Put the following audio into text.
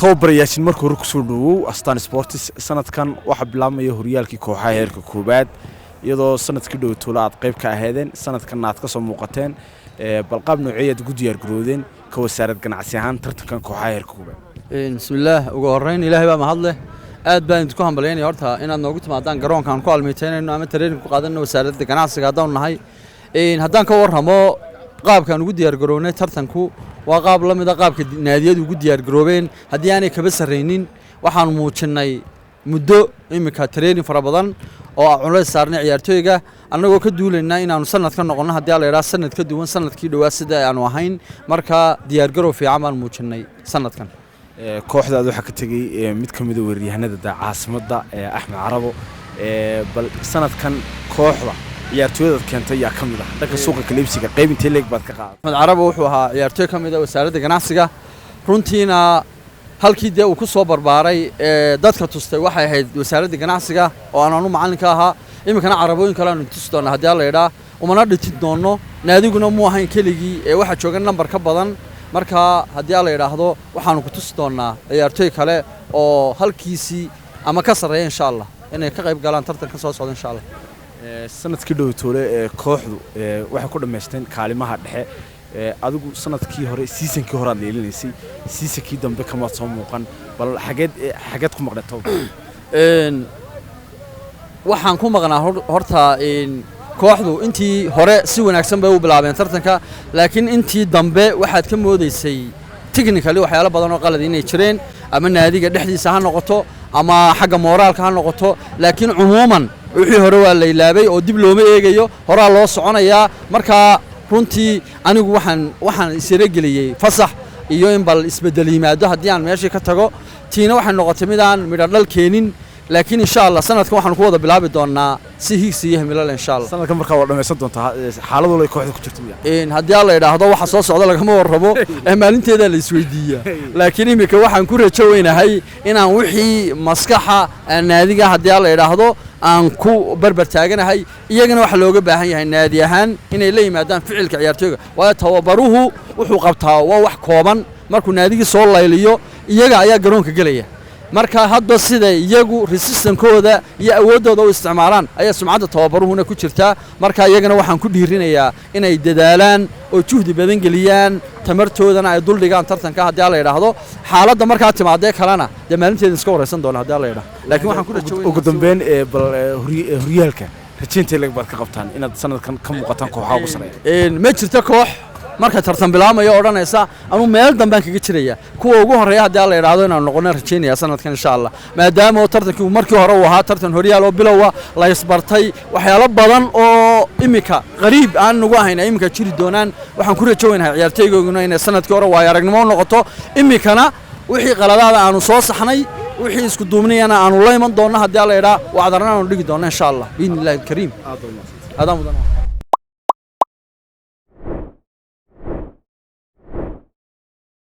tababarayaashin markii hore kusoo dhawow Astaan Sports sanadkan waxa bilaabmaya horyaalkii kooxaha heerka koobaad iyadoo sanadkii dhow toolaad qayb ka ahaydeen sanadkan aad ka soo muuqateen balqaab nooceed ugu diyaar garoodeen ka wasaaradda ganacsiga ahaan tartankan kooxaha heerka koobaad bismillaah ugu horeyn ilaahay baa mahad leh aad baan idinku hambalyeynaa horta inaad noogu timaadaan garoonkan ku almiiteynayno ama training ku qaadanno wasaaradda ganacsiga hadaan nahay haddaan ka warramo qaabkan ugu diyaar garoonay tartanku waa qaab la mid ah qaabka naadiyadu ugu diyaar garoobeen haddii aanay kaba sarreynin waxaan muujinay muddo imika training fara badan oo culays saarnay ciyaartooyga annagoo ka duulayna inaanu sanad ka noqono haddii la yiraahdo sanad ka duwan sanadkii dhawaa sida aanu ahayn marka diyaar garow fiican baan muujinay sanadkan kooxdaadu waxa ka tagay mid ka mid ah weeraryahanada caasimada Axmed Carabo bal sanadkan kooxda ciyaartooyda keentay yaa kamid ah dadka suuqa kaleebsiga qaybintii leeg baad ka qaaday Axmed Carabo wuxuu ahaa ciyaartooy kamid ah wasaaradda ganacsiga runtiina halkii uu ku soo barbaaray dadka tustay waxay ahayd wasaaradda ganacsiga oo aanu macalinka ahaa imikana carabooyin kale aanu tusi doonaa haddii la yiraahdo umana dhitin doono naadiguna muu ahayn keligii waxa jooga number ka badan marka haddii la yiraahdo waxaanu ku tusi doonaa ciyaartooy kale oo halkiisii ama ka sareeya insha Allah inay ka qayb galaan tartanka soo socda insha Allah sanadkii dhow toole kooxdu waxay ku dhameysteen kaalimaha dhexe adigu sanadkii hore seasonkii hore aad leelinaysay seasonkii dambe kama soo muuqan bal xageed ku maqnato waxaan ku maqnaa horta kooxdu intii hore si wanaagsan bay u bilaabeen tartanka laakiin intii dambe waxaad ka moodaysay technically waxyaalo badan oo qalad inay jireen ama naadiga dhexdiisa ha noqoto ama xagga moraalka ha noqoto laakiin umuuman wixii hore waa la ilaabay oo dib looma eegayo horaa loo soconayaa marka runtii anigu waxaan isira geliyay fasax iyo in bal isbedel yimaado haddii aan meeshii ka tago tiina waxay noqotay mid aan midho dhal keenin laakiin insha Allah sanadkan waxaan ku wada bilaabi doonaa si hiigsi iyo himilo insha Allah sanadkan markaa waa dhameysan doontaa xaaladdu ay kooxda ku jirto haddii la yiraahdo waxa soo socda lagama warrabo maalinteeda la isweydiiyaa laakiin imika waxaan ku rajo weynahay inaan wixii maskaxa naadiga haddii la yiraahdo aan ku barbar taaganahay iyagana waxa looga baahan yahay naadi ahaan inay la yimaadaan ficilka ciyaartooyga waa tababaruhu wuxuu qabtaa waa wax kooban markuu naadiga soo layliyo iyaga ayaa garoonka galaya marka hadda sida iyagu resistance-kooda iyo awoodooda u isticmaalaan ayaa sumcadda tababaruhuna ku jirtaa marka iyagana waxaan ku dhiirinayaa inay dadaalaan oo juhdi badan geliyaan tamartoodana ay dul dhigaan tartanka haddii la yiraahdo xaaladda markaa timaadee kalena maalinteeda iska wareysan doona haddii la yiraahdo laakiin waxaan ku rajoonayaa ugu dambeyn horyaalka rajaynta leeg baad ka qabtaan inaad sanadkan ka muuqataan kooxaha ugu sareeya ma jirto koox marka tartan bilaamayo odhanaysa anu meel dambe kaga jiraya kuwa ugu horeeya haddii la yiraahdo inaan noqono rajaynaya sanadkan insha Allah maadaama tartankii markii hore uu ahaa tartan horyaal oo bilowa la isbartay waxyaalo badan oo imika qariib aan nagu ahayn imika jiri doonaan waxaan ku rajoonayaa ciyaartooygooguna inay sanadkii hore waa aragnimo noqoto imikana wixii qaladaada aanu soo saxnay wixii isku duubnayana aanu la iman doono haddii la yiraahdo waa adarna aanu dhigi doono insha Allah biidnillaahi kariim